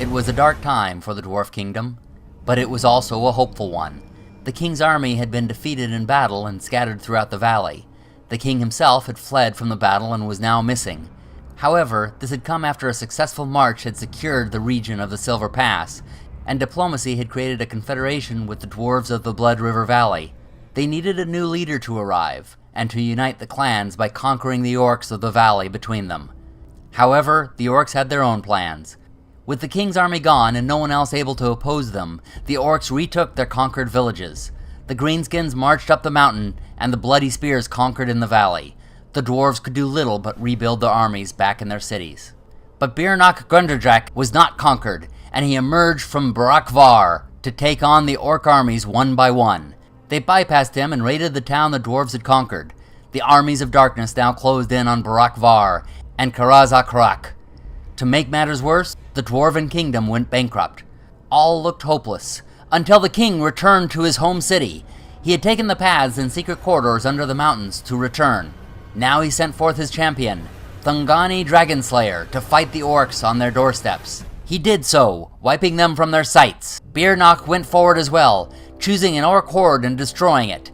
It was a dark time for the Dwarf Kingdom, but it was also a hopeful one. The king's army had been defeated in battle and scattered throughout the valley. The king himself had fled from the battle and was now missing. However, this had come after a successful march had secured the region of the Silver Pass, and diplomacy had created a confederation with the dwarves of the Blood River Valley. They needed a new leader to arrive, and to unite the clans by conquering the orcs of the valley between them. However, the orcs had their own plans. With the king's army gone and no one else able to oppose them, the orcs retook their conquered villages. The greenskins marched up the mountain, and the bloody spears conquered in the valley. The dwarves could do little but rebuild their armies back in their cities. But Birnach Grunderjak was not conquered, and he emerged from Barakvar to take on the orc armies one by one. They bypassed him and raided the town the dwarves had conquered. The armies of darkness now closed in on Barakvar and Karazakrak. To make matters worse, the dwarven kingdom went bankrupt. All looked hopeless, until the king returned to his home city. He had taken the paths and secret corridors under the mountains to return. Now he sent forth his champion, Thungani Dragonslayer, to fight the orcs on their doorsteps. He did so, wiping them from their sights. Birnach went forward as well, choosing an orc horde and destroying it.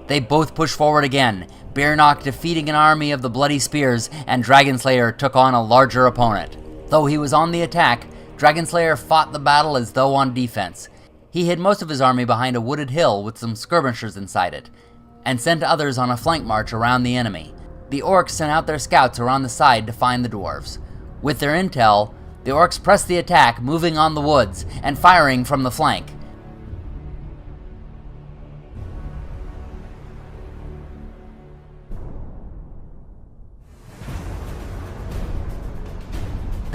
They both pushed forward again, Birnach defeating an army of the Bloody Spears, and Dragonslayer took on a larger opponent. Though he was on the attack, Dragonslayer fought the battle as though on defense. He hid most of his army behind a wooded hill with some skirmishers inside it, and sent others on a flank march around the enemy. The orcs sent out their scouts around the side to find the dwarves. With their intel, the orcs pressed the attack, moving on the woods and firing from the flank.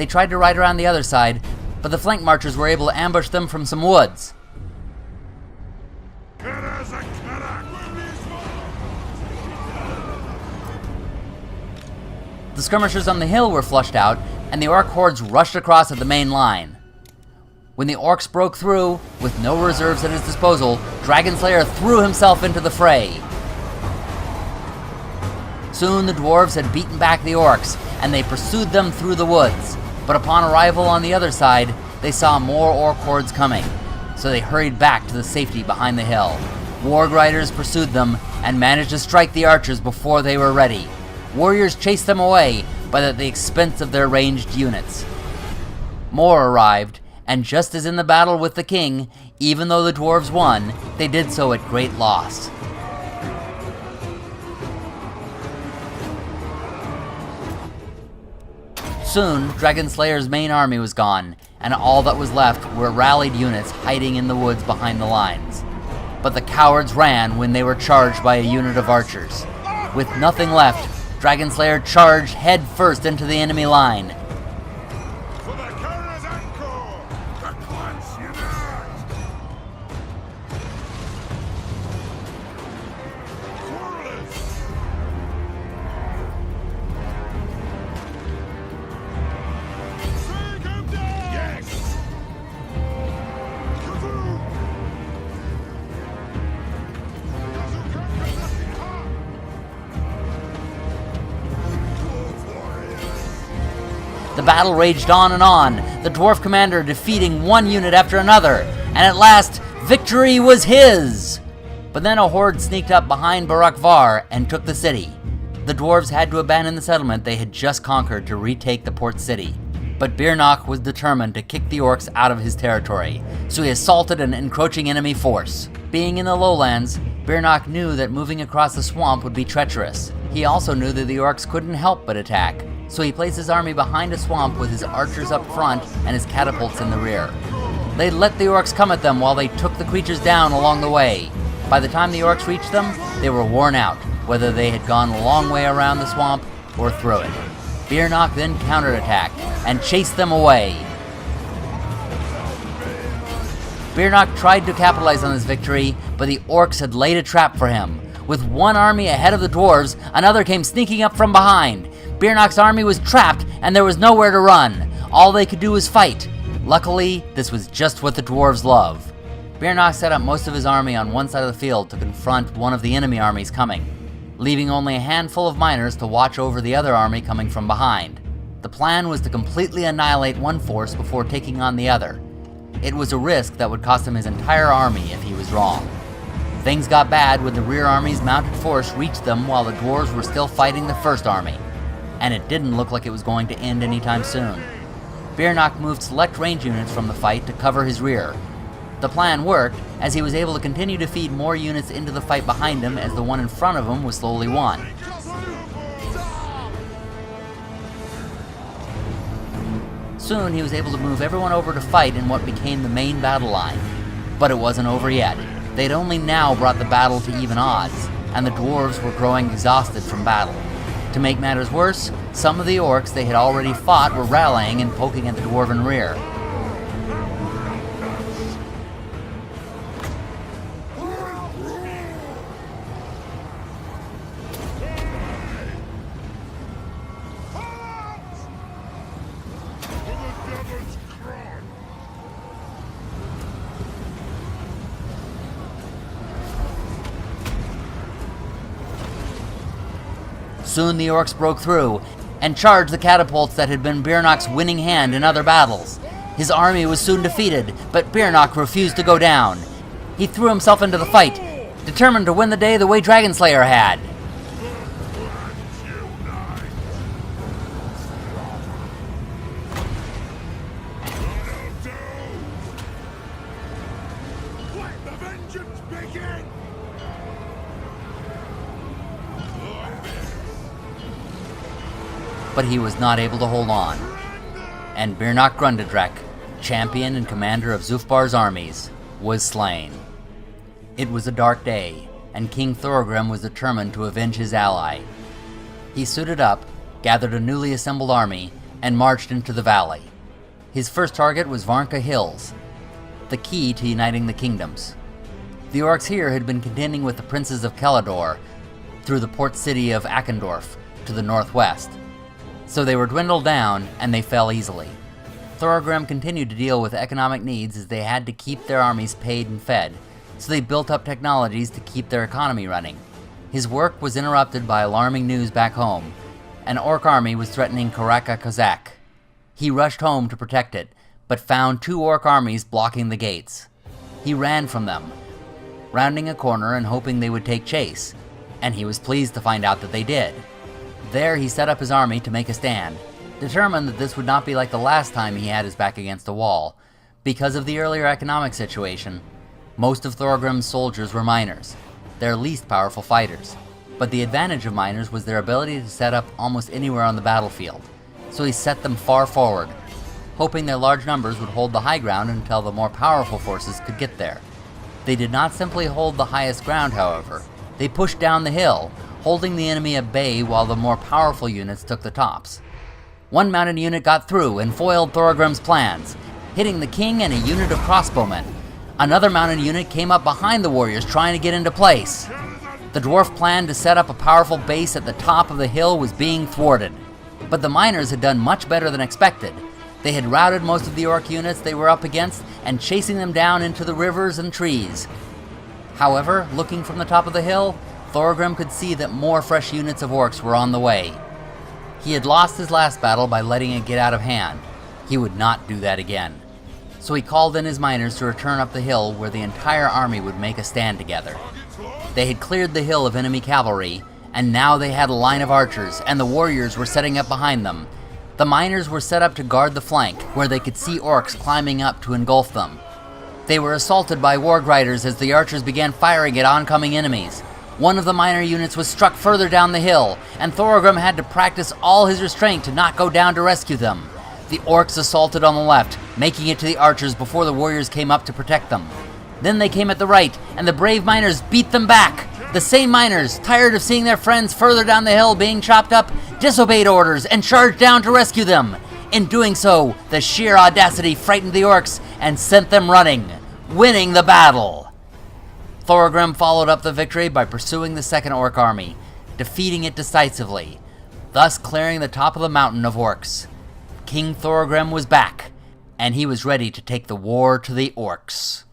They tried to ride around the other side, but the flank marchers were able to ambush them from some woods. The skirmishers on the hill were flushed out, and the orc hordes rushed across at the main line. When the orcs broke through, with no reserves at his disposal, Dragonslayer threw himself into the fray. Soon the dwarves had beaten back the orcs, and they pursued them through the woods. But upon arrival on the other side, they saw more orc hordes coming, so they hurried back to the safety behind the hill. Warg riders pursued them and managed to strike the archers before they were ready. Warriors chased them away, but at the expense of their ranged units. More arrived, and just as in the battle with the king, even though the dwarves won, they did so at great loss. Soon, Dragonslayer's main army was gone, and all that was left were rallied units hiding in the woods behind the lines. But the cowards ran when they were charged by a unit of archers. With nothing left, Dragonslayer charged head first into the enemy line. The battle raged on and on, the dwarf commander defeating one unit after another, and at last, victory was his! But then a horde sneaked up behind Barakvar and took the city. The dwarves had to abandon the settlement they had just conquered to retake the port city. But Birnach was determined to kick the orcs out of his territory, so he assaulted an encroaching enemy force. Being in the lowlands, Birnach knew that moving across the swamp would be treacherous. He also knew that the orcs couldn't help but attack, so he placed his army behind a swamp with his archers up front and his catapults in the rear. They let the orcs come at them while they took the creatures down along the way. By the time the orcs reached them, they were worn out, whether they had gone a long way around the swamp or through it. Birnach then counterattacked and chased them away. Birnach tried to capitalize on this victory, but the orcs had laid a trap for him. With one army ahead of the dwarves, another came sneaking up from behind. Birnach's army was trapped, and there was nowhere to run. All they could do was fight. Luckily, this was just what the dwarves love. Birnach set up most of his army on one side of the field to confront one of the enemy armies coming, leaving only a handful of miners to watch over the other army coming from behind. The plan was to completely annihilate one force before taking on the other. It was a risk that would cost him his entire army if he was wrong. Things got bad when the rear army's mounted force reached them while the dwarves were still fighting the first army, and it didn't look like it was going to end anytime soon. Birnach moved select range units from the fight to cover his rear. The plan worked, as he was able to continue to feed more units into the fight behind him as the one in front of him was slowly won. Soon he was able to move everyone over to fight in what became the main battle line. But it wasn't over yet. They'd only now brought the battle to even odds, and the dwarves were growing exhausted from battle. To make matters worse, some of the orcs they had already fought were rallying and poking at the dwarven rear. Soon the orcs broke through and charged the catapults that had been Birnach's winning hand in other battles. His army was soon defeated, but Birnach refused to go down. He threw himself into the fight, determined to win the day the way Dragonslayer had. But he was not able to hold on. And Birnach Grundadrek, champion and commander of Zufbar's armies, was slain. It was a dark day, and King Thorgrim was determined to avenge his ally. He suited up, gathered a newly assembled army, and marched into the valley. His first target was Varnka Hills, the key to uniting the kingdoms. The orcs here had been contending with the princes of Kelador through the port city of Akendorf to the northwest. So they were dwindled down, and they fell easily. Thorgrim continued to deal with economic needs as they had to keep their armies paid and fed, so they built up technologies to keep their economy running. His work was interrupted by alarming news back home. An orc army was threatening Karaka Kozak. He rushed home to protect it, but found 2 orc armies blocking the gates. He ran from them, rounding a corner and hoping they would take chase, and he was pleased to find out that they did. There he set up his army to make a stand, determined that this would not be like the last time he had his back against a wall. Because of the earlier economic situation, most of Thorgrim's soldiers were miners, their least powerful fighters. But the advantage of miners was their ability to set up almost anywhere on the battlefield, so he set them far forward, hoping their large numbers would hold the high ground until the more powerful forces could get there. They did not simply hold the highest ground, however. They pushed down the hill, holding the enemy at bay while the more powerful units took the tops. One mounted unit got through and foiled Thorgrim's plans, hitting the king and a unit of crossbowmen. Another mounted unit came up behind the warriors trying to get into place. The dwarf plan to set up a powerful base at the top of the hill was being thwarted. But the miners had done much better than expected. They had routed most of the orc units they were up against and chasing them down into the rivers and trees. However, looking from the top of the hill, Thorgrim could see that more fresh units of orcs were on the way. He had lost his last battle by letting it get out of hand. He would not do that again. So he called in his miners to return up the hill where the entire army would make a stand together. They had cleared the hill of enemy cavalry, and now they had a line of archers, and the warriors were setting up behind them. The miners were set up to guard the flank, where they could see orcs climbing up to engulf them. They were assaulted by wargriders as the archers began firing at oncoming enemies. One of the miner units was struck further down the hill, and Thorgrim had to practice all his restraint to not go down to rescue them. The orcs assaulted on the left, making it to the archers before the warriors came up to protect them. Then they came at the right, and the brave miners beat them back. The same miners, tired of seeing their friends further down the hill being chopped up, disobeyed orders and charged down to rescue them. In doing so, the sheer audacity frightened the orcs and sent them running, winning the battle. Thorgrim followed up the victory by pursuing the second orc army, defeating it decisively, thus clearing the top of the mountain of orcs. King Thorgrim was back, and he was ready to take the war to the orcs.